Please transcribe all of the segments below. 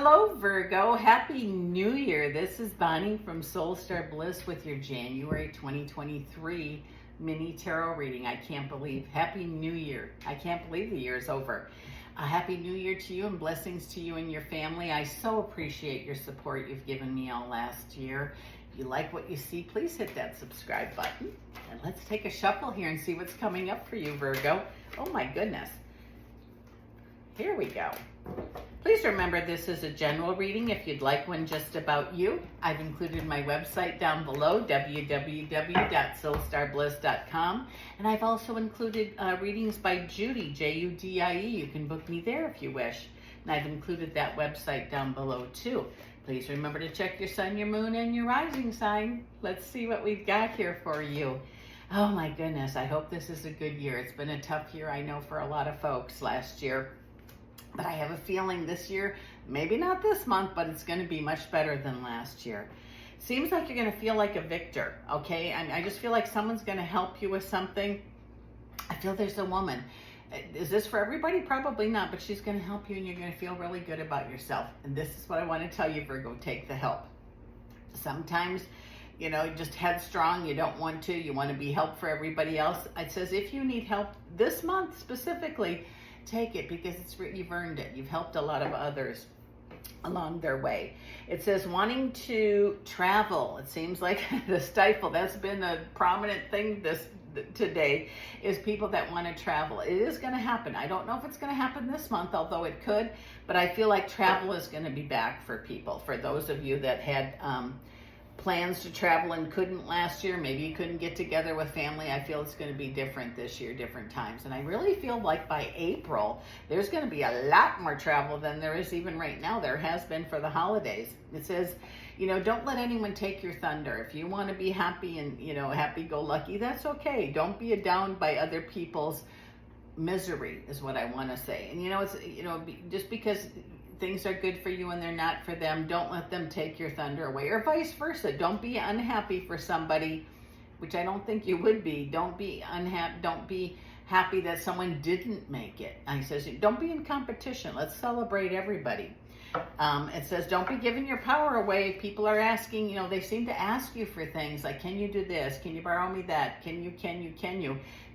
Hello, Virgo. Happy New Year. This is Bonnie from Soul Star Bliss with your January 2023 mini tarot reading. I can't believe. Happy New Year. I can't believe the year is over. A happy New Year to you and blessings to you and your family. I so appreciate your support you've given me all last year. If you like what you see, please hit that subscribe button. And let's take a shuffle here and see what's coming up for you, Virgo. Oh my goodness. Here we go. Please remember this is a general reading. If you'd like one just about you, I've included my website down below, www.soulstarbliss.com. And I've also included readings by Judy, Judie. You can book me there if you wish. And I've included that website down below too. Please remember to check your sun, your moon, and your rising sign. Let's see what we've got here for you. Oh my goodness, I hope this is a good year. It's been a tough year, I know, for a lot of folks last year. But I have a feeling this year, maybe not this month, but it's going to be much better than last year. Seems like you're going to feel like a victor, okay? I just feel like someone's going to help you with something. I feel there's a woman. Is this for everybody? Probably not, but she's going to help you and you're going to feel really good about yourself. And this is what I want to tell you, Virgo, take the help. Sometimes, you know, just headstrong, you don't want to, you want to be help for everybody else. It says if you need help this month specifically, take it because you've earned it. You've helped a lot of others along their way. It says wanting to travel. It seems like the stifle, that's been a prominent thing today, is people that want to travel. It is going to happen. I don't know if it's going to happen this month, although it could, but I feel like travel is going to be back for people. For those of you that had plans to travel and couldn't last year, maybe you couldn't get together with family, I feel it's going to be different this year, different times. And I really feel like by April, there's going to be a lot more travel than there is even right now. There has been for the holidays. It says, you know, don't let anyone take your thunder. If you want to be happy and, you know, happy-go-lucky, that's okay. Don't be down by other people's misery is what I want to say. And, you know, it's, you know, just because things are good for you and they're not for them, don't let them take your thunder away, or vice versa. Don't be unhappy for somebody, which I don't think you would be. Don't be unhappy. Don't be happy that someone didn't make it. And he says, don't be in competition. Let's celebrate everybody. It says, don't be giving your power away. People are asking, you know, they seem to ask you for things like, can you do this? Can you borrow me that? Can you?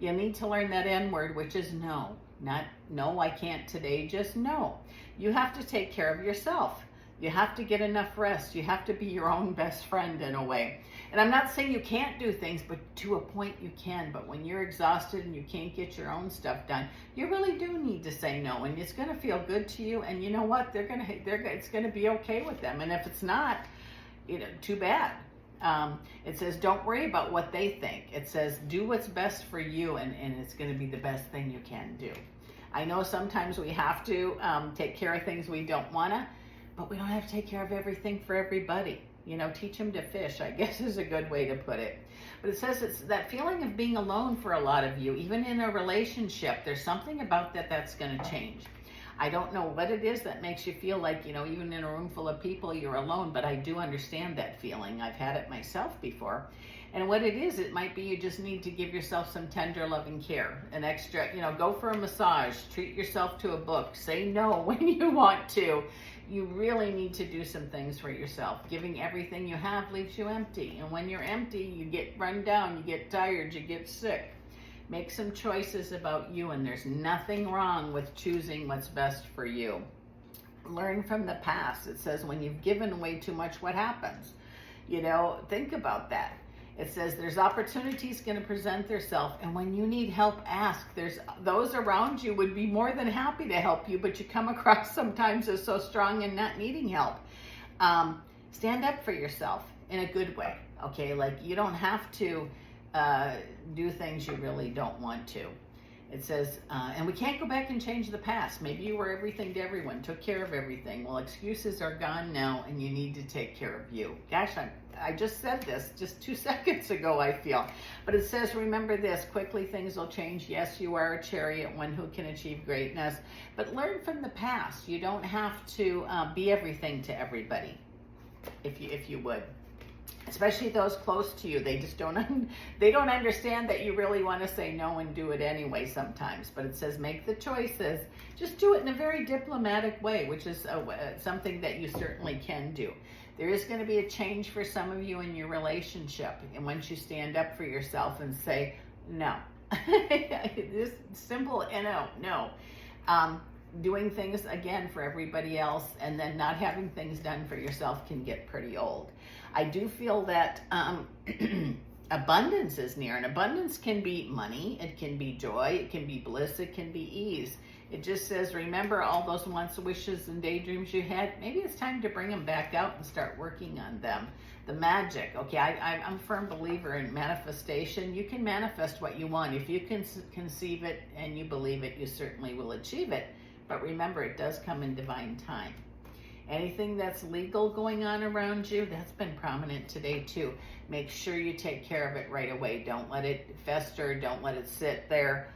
You need to learn that N word, which is no. Not, no, I can't today, just no. You have to take care of yourself. You have to get enough rest. You have to be your own best friend in a way. And I'm not saying you can't do things, but to a point you can. But when you're exhausted and you can't get your own stuff done, you really do need to say no. And it's going to feel good to you. And you know what? It's going to be okay with them. And if it's not, you know, too bad. It says, don't worry about what they think. It says, do what's best for you, and it's going to be the best thing you can do. I know sometimes we have to take care of things we don't want to, but we don't have to take care of everything for everybody. You know, teach them to fish, I guess is a good way to put it. But it says it's that feeling of being alone for a lot of you, even in a relationship. There's something about that that's going to change. I don't know what it is that makes you feel like, you know, even in a room full of people, you're alone, but I do understand that feeling. I've had it myself before. And what it is, it might be you just need to give yourself some tender loving care, an extra, you know, go for a massage, treat yourself to a book, say no when you want to. You really need to do some things for yourself. Giving everything you have leaves you empty. And when you're empty, you get run down, you get tired, you get sick. Make some choices about you, and there's nothing wrong with choosing what's best for you. Learn from the past. It says when you've given away too much, what happens? You know, think about that. It says there's opportunities going to present themselves, and when you need help, ask. There's those around you would be more than happy to help you, but you come across sometimes as so strong and not needing help. Stand up for yourself in a good way, okay? Like you don't have to do things you really don't want to. It says, and we can't go back and change the past. Maybe you were everything to everyone, took care of everything. Well, excuses are gone now, and you need to take care of you. Gosh, I just said this just 2 seconds ago, I feel. But it says, remember this, quickly things will change. Yes, you are a chariot, one who can achieve greatness. But learn from the past. You don't have to be everything to everybody, if you would. especially those close to you. They just they don't understand that you really want to say no and do it anyway sometimes. But it says make the choices. Just do it in a very diplomatic way, which is something that you certainly can do. There is going to be a change for some of you in your relationship. And once you stand up for yourself and say, no, this simple, no. Doing things again for everybody else and then not having things done for yourself can get pretty old. I do feel that abundance is near, and abundance can be money, it can be joy, it can be bliss, it can be ease. It just says, remember all those wants, wishes, and daydreams you had. Maybe it's time to bring them back out and start working on them. The magic, okay, I'm a firm believer in manifestation. You can manifest what you want. If you can conceive it and you believe it, you certainly will achieve it. But remember, it does come in divine time. Anything that's legal going on around you, that's been prominent today too. Make sure you take care of it right away. Don't let it fester. Don't let it sit there.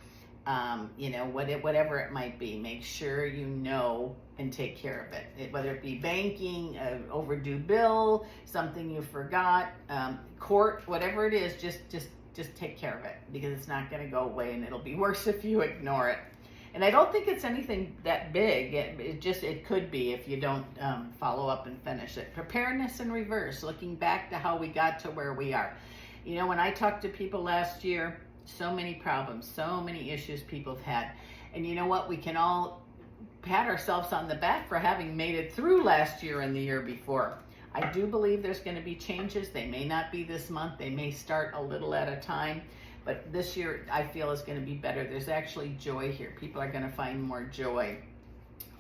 Whatever it might be, make sure you know and take care of it. Whether it be banking, an overdue bill, something you forgot, court, whatever it is, just take care of it, because it's not going to go away, and it'll be worse if you ignore it. And I don't think it's anything that big. It could be if you don't follow up and finish it. Preparedness in reverse, looking back to how we got to where we are. When I talked to people last year, so many problems, so many issues people have had. And you know what? We can all pat ourselves on the back for having made it through last year and the year before. I do believe there's going to be changes. They may not be this month. They may start a little at a time. But this year, I feel, is going to be better. There's actually joy here. People are going to find more joy.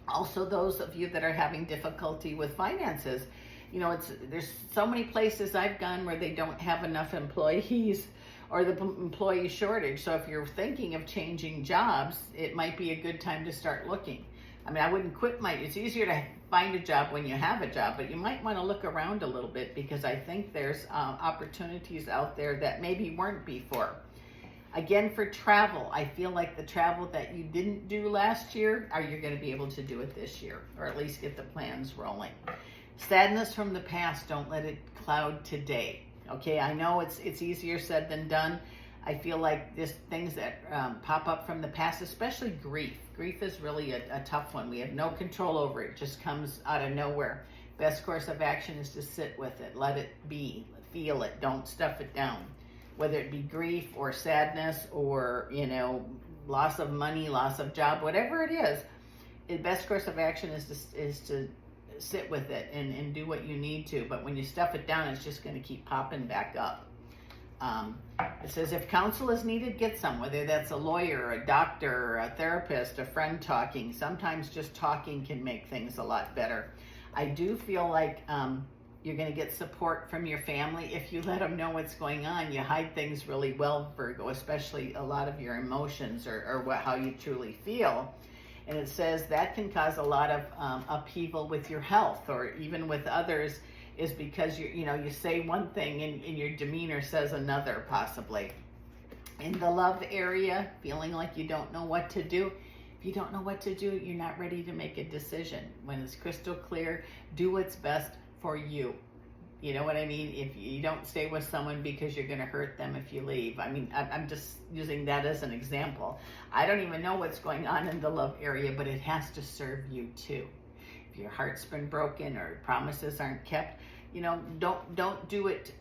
Also, those of you that are having difficulty with finances, there's so many places I've gone where they don't have enough employees, or the employee shortage. So if you're thinking of changing jobs, it might be a good time to start looking. I wouldn't quit it's easier to find a job when you have a job, but you might want to look around a little bit, because I think there's opportunities out there that maybe weren't before. Again, for travel, I feel like the travel that you didn't do last year, you're going to be able to do it this year, or at least get the plans rolling. Sadness from the past, don't let it cloud today. Okay, I know it's easier said than done. I feel like there's things that pop up from the past, especially grief. Grief is really a tough one. We have no control over it. It just comes out of nowhere. Best course of action is to sit with it. Let it be. Feel it. Don't stuff it down. Whether it be grief or sadness or, loss of money, loss of job, whatever it is, the best course of action is to sit with it and do what you need to. But when you stuff it down, it's just going to keep popping back up. It says if counsel is needed, get some, whether that's a lawyer, a doctor, a therapist, a friend talking. Sometimes just talking can make things a lot better. I do feel like you're going to get support from your family if you let them know what's going on. You hide things really well, Virgo, especially a lot of your emotions or how you truly feel. And it says that can cause a lot of upheaval with your health, or even with others, is because you say one thing and your demeanor says another, possibly. In the love area, feeling like you don't know what to do. If you don't know what to do, you're not ready to make a decision. When it's crystal clear, do what's best for you. You know what I mean? If you don't stay with someone because you're going to hurt them if you leave. I'm just using that as an example. I don't even know what's going on in the love area, but it has to serve you too. If your heart's been broken or promises aren't kept, don't do it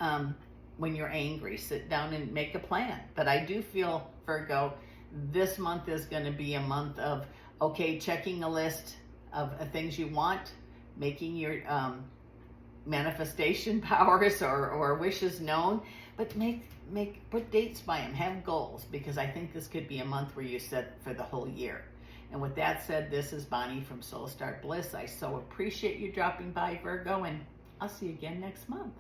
when you're angry. Sit down and make a plan. But I do feel, Virgo, this month is going to be a month of, checking a list of things you want, making your manifestation powers or wishes known, but put dates by them, have goals, because I think this could be a month where you set for the whole year. And with that said, this is Bonnie from Soul Star Bliss. I so appreciate you dropping by, Virgo, and I'll see you again next month.